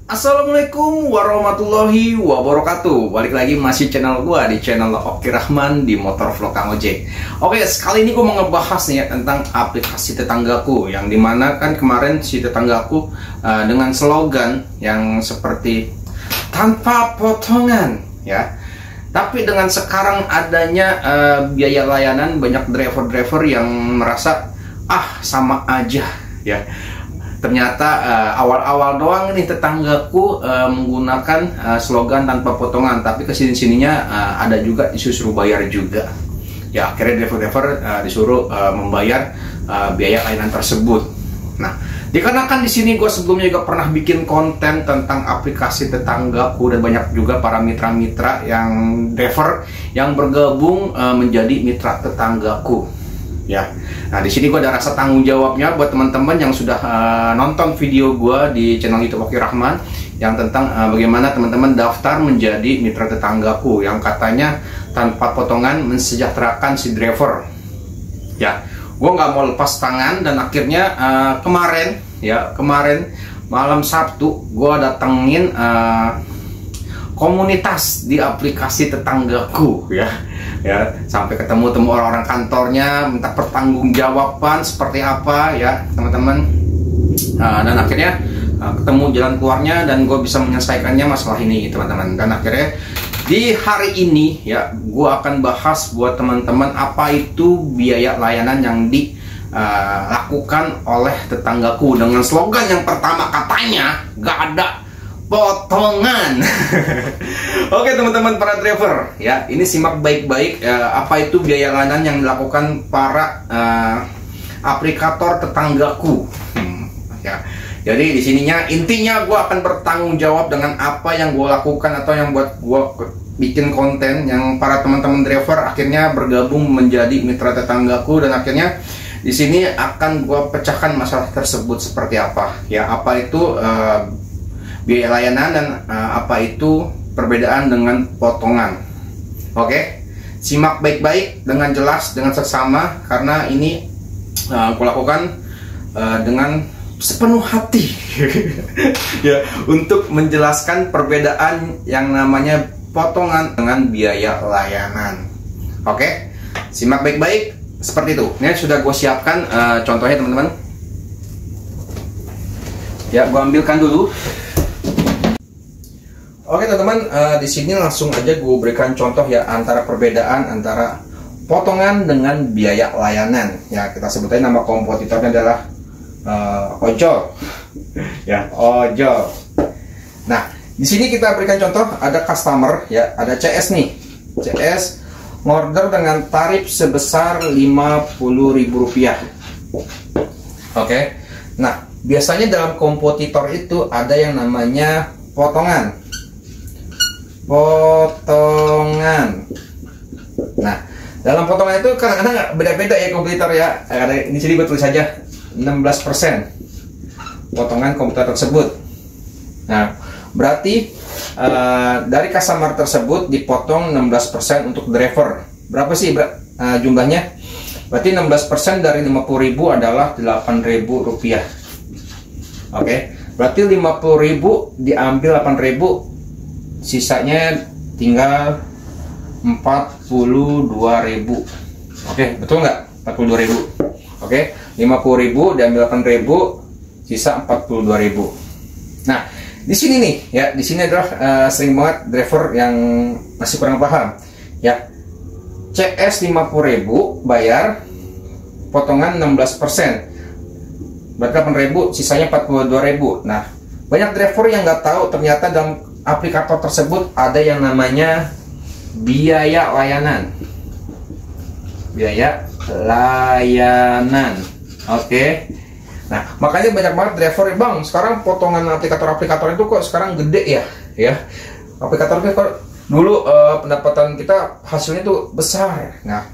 Assalamualaikum warahmatullahi wabarakatuh. Balik lagi masih channel gua di channel Oki Rahman di Motor Vlog Kang Ojek. Oke, sekali ini gua mau ngebahas nih ya, tentang aplikasi tetanggaku, yang dimana kan kemarin si tetanggaku dengan slogan yang seperti tanpa potongan ya. Tapi dengan sekarang adanya biaya layanan, banyak driver-driver yang merasa sama aja ya. Ternyata awal-awal doang nih tetanggaku menggunakan slogan tanpa potongan, tapi kesini-sininya ada juga disuruh bayar juga. Ya akhirnya driver-driver disuruh membayar biaya layanan tersebut. Nah, dikarenakan di sini gue sebelumnya juga pernah bikin konten tentang aplikasi tetanggaku dan banyak juga para mitra-mitra yang driver yang bergabung menjadi mitra tetanggaku. Ya, nah di sini gue ada rasa tanggung jawabnya buat teman-teman yang sudah nonton video gue di channel YouTube Oki Rahman yang tentang bagaimana teman-teman daftar menjadi mitra tetanggaku yang katanya tanpa potongan mensejahterakan si driver. Ya, gue nggak mau lepas tangan dan akhirnya kemarin malam Sabtu gue datengin komunitas di aplikasi tetanggaku ya sampai ketemu orang-orang kantornya, minta pertanggungjawaban seperti apa ya teman-teman, dan akhirnya ketemu jalan keluarnya dan gue bisa menyelesaikannya masalah ini teman-teman. Dan akhirnya di hari ini ya gue akan bahas buat teman-teman apa itu biaya layanan yang dilakukan oleh tetanggaku dengan slogan yang pertama katanya gak ada potongan. Oke teman-teman para driver ya, ini simak baik-baik apa itu biaya layanan yang dilakukan para aplikator tetanggaku. Ya, jadi di sininya intinya gue akan bertanggung jawab dengan apa yang gue lakukan atau yang buat gue bikin konten yang para teman-teman driver akhirnya bergabung menjadi mitra tetanggaku, dan akhirnya di sini akan gue pecahkan masalah tersebut seperti apa ya, apa itu biaya layanan dan apa itu perbedaan dengan potongan. Oke, simak baik-baik dengan jelas, dengan seksama, karena ini aku lakukan dengan sepenuh hati ya untuk menjelaskan perbedaan yang namanya potongan dengan biaya layanan. Oke, simak baik-baik seperti itu. Ini sudah gue siapkan contohnya teman-teman. Ya, gue ambilkan dulu. Oke teman-teman, di sini langsung aja gue berikan contoh ya antara perbedaan antara potongan dengan biaya layanan. Ya kita sebutnya nama kompetitornya adalah ojol, ya ojol. Nah di sini kita berikan contoh, ada customer ya, ada CS nih, CS ngorder dengan tarif sebesar Rp50.000. Oke, nah biasanya dalam kompetitor itu ada yang namanya potongan. Nah, dalam potongan itu kadang-kadang beda-beda ya kompetitor ya. Ada di sini gue tulis saja 16% potongan komputer tersebut. Nah, berarti dari customer tersebut dipotong 16% untuk driver. Berapa sih jumlahnya? Berarti 16% dari 50.000 adalah Rp8.000. Oke, berarti 50.000 diambil 8.000, sisanya tinggal 42.000. Oke, betul nggak? 42.000. Oke, 50.000 diambil 8.000, sisa 42.000. Nah, di sini nih ya, di sini adalah sering banget driver yang masih kurang paham ya. CS 50.000 bayar potongan 16%, berarti 8.000, sisanya 42.000. Nah, banyak driver yang nggak tahu ternyata dalam aplikator tersebut ada yang namanya biaya layanan. Biaya layanan. Oke. Nah, makanya banyak banget driver, bang, sekarang potongan aplikator-aplikator itu kok sekarang gede ya. Aplikator itu kok dulu pendapatan kita hasilnya itu besar. Nah,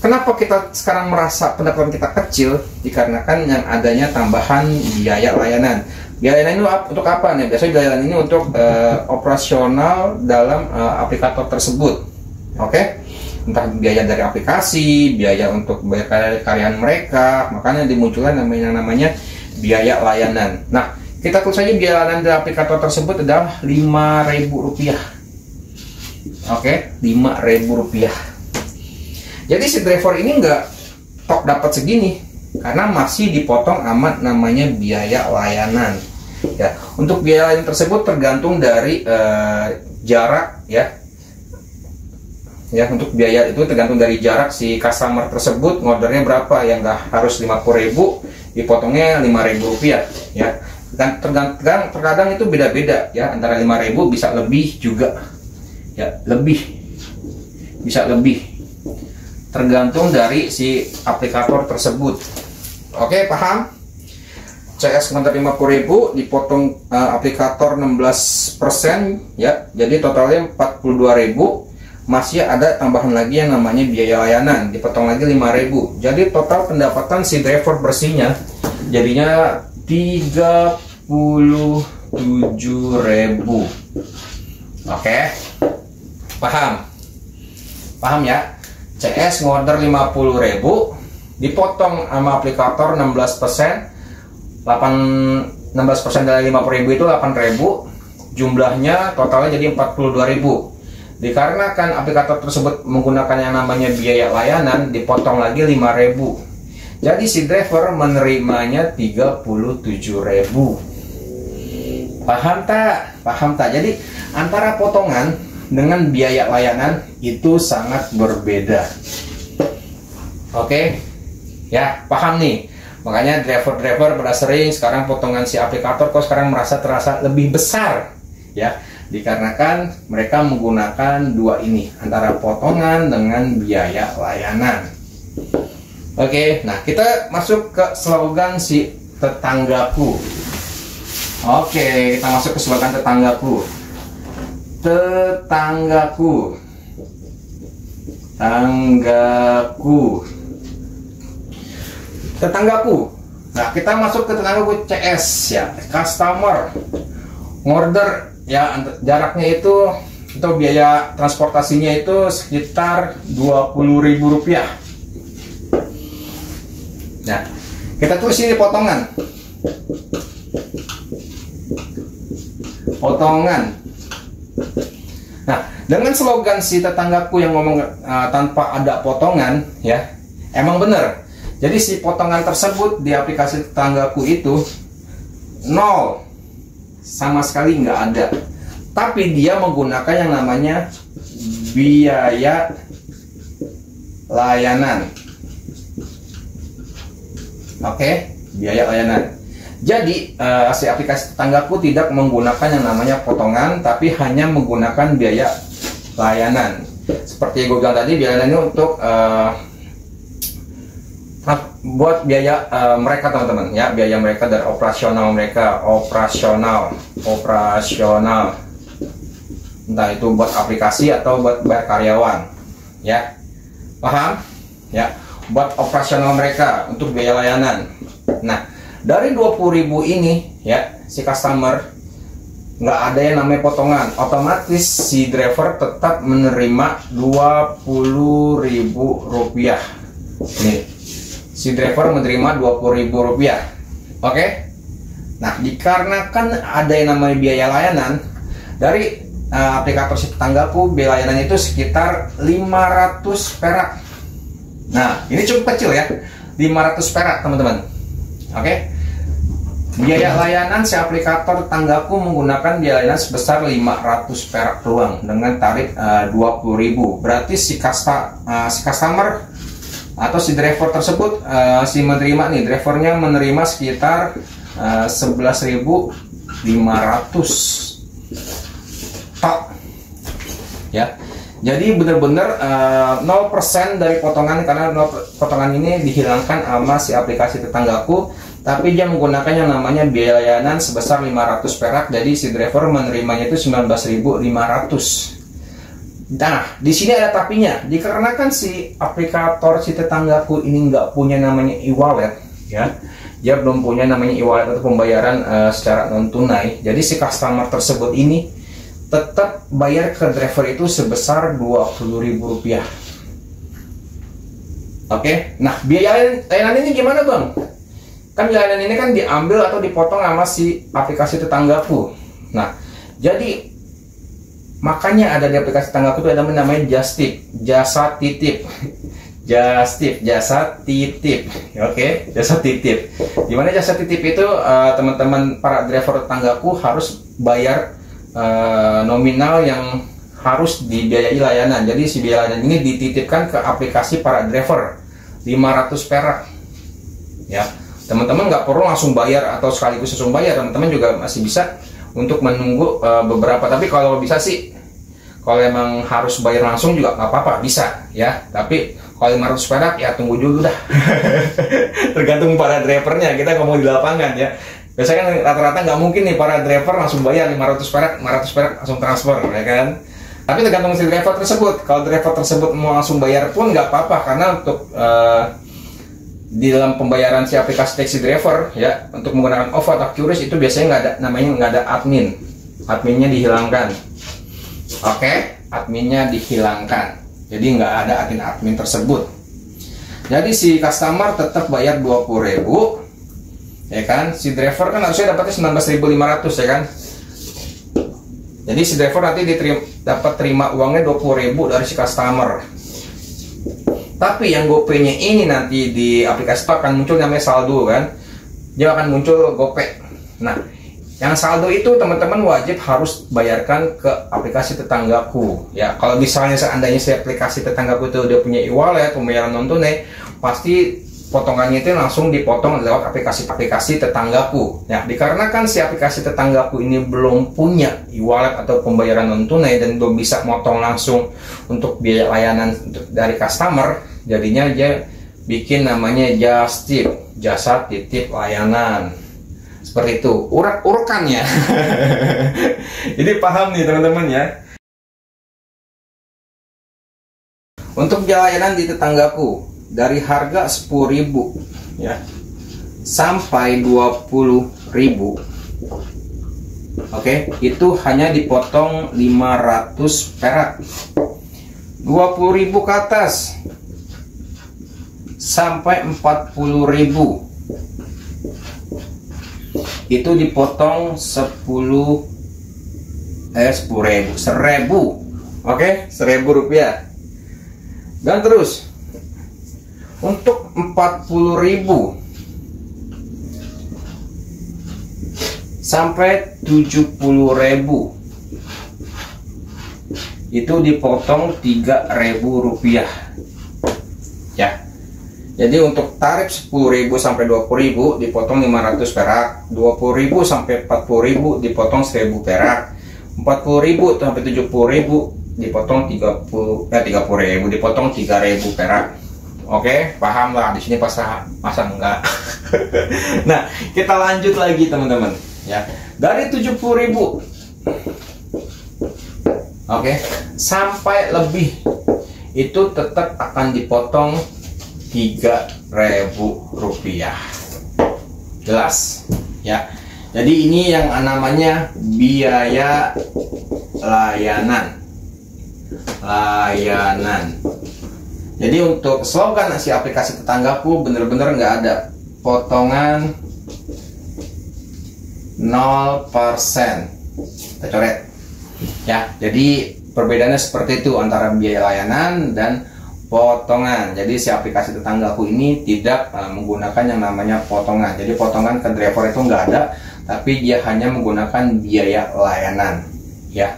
kenapa kita sekarang merasa pendapatan kita kecil? Dikarenakan yang adanya tambahan biaya layanan. Biaya layanan itu untuk apa nih? Biasanya biaya layanan ini untuk operasional dalam aplikator tersebut. Oke? Entah biaya dari aplikasi, biaya untuk bayar karyawan mereka, makanya dimunculkan namanya biaya layanan. Nah, Kita tulis saja biaya layanan dari aplikator tersebut adalah Rp5.000. Oke, Rp5.000. Jadi si driver ini nggak tok dapat segini karena masih dipotong amat namanya biaya layanan. Ya, untuk biaya layanan tersebut tergantung dari jarak ya. Ya, untuk biaya itu tergantung dari jarak si customer tersebut ngordernya berapa, yang nggak harus 50.000 dipotongnya Rp5.000 ya. Dan terkadang itu beda-beda ya, antara 5.000 bisa lebih juga ya, bisa lebih tergantung dari si aplikator tersebut. Oke, paham? CS ngorder 50.000 dipotong aplikator 16% ya, jadi totalnya 42.000. Masih ada tambahan lagi yang namanya biaya layanan, dipotong lagi 5.000. Jadi total pendapatan si driver bersihnya jadinya 37.000. Oke, paham ya? CS ngorder 50.000 dipotong sama aplikator 16%, 16% dari 50.000 itu 8.000, jumlahnya totalnya jadi 42.000. Dikarenakan aplikator tersebut menggunakan yang namanya biaya layanan, dipotong lagi 5.000. Jadi si driver menerimanya 37.000. Paham tak? Jadi antara potongan dengan biaya layanan itu sangat berbeda. Oke, ya paham nih. Makanya driver-driver pada sering sekarang potongan si aplikator kok sekarang terasa lebih besar ya, dikarenakan mereka menggunakan dua ini, antara potongan dengan biaya layanan. Oke, nah kita masuk ke slogan si tetanggaku. Oke, kita masuk ke slogan tetanggaku. Tetanggaku. Nah, kita masuk ke tetanggaku CS ya, customer order ya, jaraknya itu atau biaya transportasinya itu sekitar Rp20.000. Nah, kita tulis ini potongan. Nah, dengan slogan si tetanggaku yang ngomong tanpa ada potongan ya, emang bener. Jadi si potongan tersebut di aplikasi tetanggaku itu 0, sama sekali nggak ada. Tapi dia menggunakan yang namanya biaya layanan. Oke, biaya layanan. Jadi si aplikasi tetanggaku tidak menggunakan yang namanya potongan, tapi hanya menggunakan biaya layanan. Seperti gue bilang tadi, biaya layanan ini untuk buat biaya mereka teman-teman ya, biaya mereka dari operasional mereka, operasional, entah itu buat aplikasi atau buat bayar karyawan ya, paham ya, buat operasional mereka untuk biaya layanan. Nah, dari 20.000 ini ya, si customer nggak ada yang namanya potongan, otomatis si driver tetap menerima Rp20.000. Nih, si driver menerima Rp20.000. Oke. Nah, dikarenakan ada yang namanya biaya layanan dari aplikator si tetanggaku, biaya layanannya itu sekitar 500 perak. Nah, ini cukup kecil ya, 500 perak teman-teman. Oke. Biaya layanan si aplikator tetanggaku menggunakan biaya layanan sebesar 500 perak doang dengan tarif 20.000. Berarti si customer atau si driver tersebut si menerima nih, drivernya menerima sekitar 11.500 tok ya. Jadi benar-benar 0% dari potongan, karena potongan ini dihilangkan sama si aplikasi tetanggaku, tapi dia menggunakan yang namanya biaya layanan sebesar 500 perak. Jadi si driver menerimanya itu 19.500. Nah, di sini ada tapinya. Dikarenakan si aplikator si tetanggaku ini nggak punya namanya e-wallet ya, dia belum punya namanya e-wallet atau pembayaran secara non tunai. Jadi si customer tersebut ini tetap bayar ke driver itu sebesar Rp20.000. Oke, nah biaya layanan ini gimana bang? kan biaya layanan ini kan diambil atau dipotong sama si aplikasi tetanggaku. Nah, jadi makanya ada di aplikasi tetanggaku itu ada namanya Just Tip, jasa titip. Just Tip, jasa titip. Oke, jasa titip. Gimana jasa titip itu, teman-teman para driver tetanggaku harus bayar nominal yang harus dibiayai layanan. Jadi si biaya layanan ini dititipkan ke aplikasi para driver 500 perak. Ya, teman-teman nggak perlu langsung bayar atau sekaligus langsung bayar. Teman-teman juga masih bisa untuk menunggu beberapa. Tapi kalau bisa sih, kalau emang harus bayar langsung juga nggak apa-apa, bisa ya. Tapi kalau 500 perak ya tunggu dulu dah. Tergantung para drivernya. Kita ngomong di lapangan ya. Biasanya kan rata-rata nggak mungkin nih para driver langsung bayar 500 perak langsung transfer, ya kan? Tapi tergantung si driver tersebut. Kalau driver tersebut mau langsung bayar pun nggak apa-apa, karena untuk di dalam pembayaran si aplikasi taxi driver ya, untuk menggunakan OVO atau QRIS itu biasanya nggak ada adminnya dihilangkan. Oke, adminnya dihilangkan, jadi nggak ada admin tersebut. Jadi si customer tetap bayar 20.000, ya kan? Si driver kan harusnya dapatnya 19.500, ya kan? Jadi si driver nanti dapat terima uangnya 20.000 dari si customer. Tapi yang GoPay-nya ini nanti di aplikasi itu akan muncul namanya saldo, kan? Dia akan muncul GoPay. Nah, yang saldo itu teman-teman wajib harus bayarkan ke aplikasi tetanggaku. Ya, kalau misalnya seandainya si aplikasi tetanggaku itu udah punya e-wallet, pembayaran non tunai, pasti potongannya itu langsung dipotong lewat aplikasi tetanggaku. Ya, dikarenakan si aplikasi tetanggaku ini belum punya e-wallet atau pembayaran non tunai dan belum bisa motong langsung untuk biaya layanan dari customer, jadinya dia bikin namanya Just Tip, jasa titip layanan. Seperti itu urukannya. Jadi paham nih teman-teman ya. Untuk biaya layanan di tetanggaku dari harga 10.000 ya sampai 20.000, oke, itu hanya dipotong 500 perak. 20.000 ke atas sampai 40.000 itu dipotong 10.000, oke, 1.000 rupiah. Dan terus untuk 40.000 sampai 70.000 itu dipotong 3.000 rupiah ya. Jadi untuk tarif 10.000 sampai 20.000 dipotong 500 perak, 20.000 sampai 40.000 dipotong 1.000 perak, 40.000 sampai 70.000 dipotong 30.000 dipotong 3.000 perak. Oke, paham lah. Di sini masa enggak. Nah, kita lanjut lagi teman-teman ya. Dari 70.000 oke, sampai lebih itu tetap akan dipotong 3.000 rupiah. Jelas ya. Jadi ini yang namanya biaya layanan. Jadi untuk slogan si aplikasi tetanggaku bener-bener nggak ada potongan 0%. Kita coret ya. Jadi perbedaannya seperti itu antara biaya layanan dan potongan. Jadi si aplikasi tetanggaku ini tidak menggunakan yang namanya potongan. Jadi potongan ke driver itu nggak ada, tapi dia hanya menggunakan biaya layanan ya.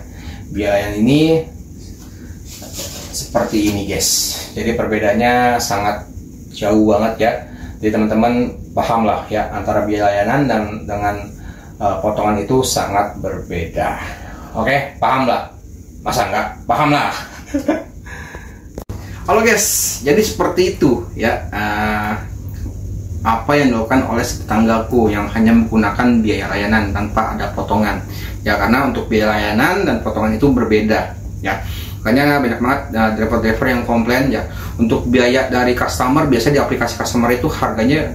Biaya ini seperti ini guys. Jadi perbedaannya sangat jauh banget ya. Jadi teman-teman paham lah ya, antara biaya layanan dan dengan potongan itu sangat berbeda. Oke, paham lah? Masa enggak? Paham lah. Halo guys, jadi seperti itu ya apa yang dilakukan oleh tetanggaku yang hanya menggunakan biaya layanan tanpa ada potongan ya, karena untuk biaya layanan dan potongan itu berbeda ya. Makanya banyak banget driver-driver yang komplain ya, untuk biaya dari customer biasanya di aplikasi customer itu harganya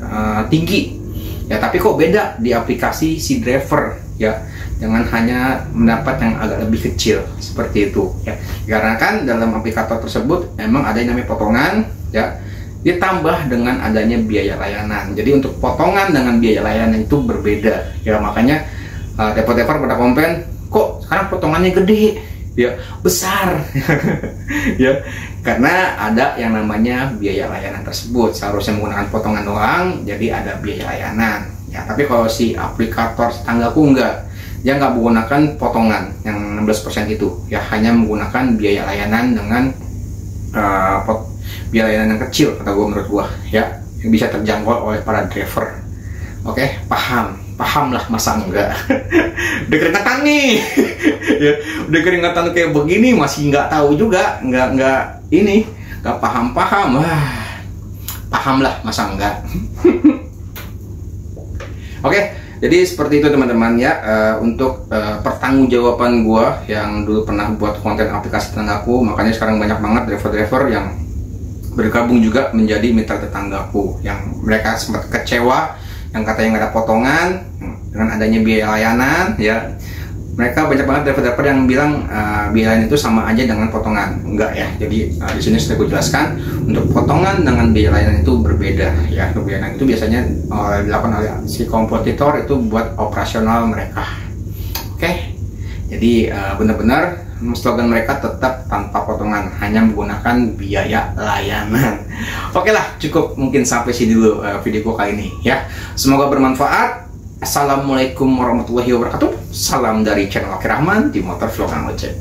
tinggi ya, tapi kok beda di aplikasi si driver ya, dengan hanya mendapat yang agak lebih kecil seperti itu ya. Karena kan dalam aplikator tersebut emang ada yang namanya potongan ya, ditambah dengan adanya biaya layanan. Jadi untuk potongan dengan biaya layanan itu berbeda ya, makanya developer pada komplain, kok sekarang potongannya gede ya, besar ya, karena ada yang namanya biaya layanan tersebut. Seharusnya menggunakan potongan doang, jadi ada biaya layanan ya. Tapi kalau si aplikator tetanggaku enggak, dia nggak menggunakan potongan yang 16% itu ya, hanya menggunakan biaya layanan dengan biaya layanan yang kecil kata gue, menurut gue ya, yang bisa terjangkau oleh para driver. Oke, paham lah, masa enggak? Udah keringetan nih ya, udah keringetan kayak begini masih nggak tahu juga, nggak paham. Wah, paham lah, masa enggak? Oke, jadi seperti itu teman-teman ya, untuk pertanggungjawaban gua yang dulu pernah buat konten aplikasi tetanggaku. Makanya sekarang banyak banget driver-driver yang bergabung juga menjadi mitra tetanggaku, yang mereka sempat kecewa yang katanya nggak ada potongan dengan adanya biaya layanan ya. Mereka banyak banget driver-driver yang bilang biaya layanan itu sama aja dengan potongan. Enggak ya. Jadi di sini sudah gue jelaskan, untuk potongan dengan biaya layanan itu berbeda ya. Biaya layanan itu biasanya dilakukan oleh si kompetitor itu buat operasional mereka. Oke. Jadi benar-benar slogan mereka tetap tanpa potongan, hanya menggunakan biaya layanan. Oke lah, cukup mungkin sampai sini dulu video gue kali ini ya. Semoga bermanfaat. Assalamualaikum warahmatullahi wabarakatuh. Salam dari channel Oki Rahman di Motor Vlog Kang Ojek.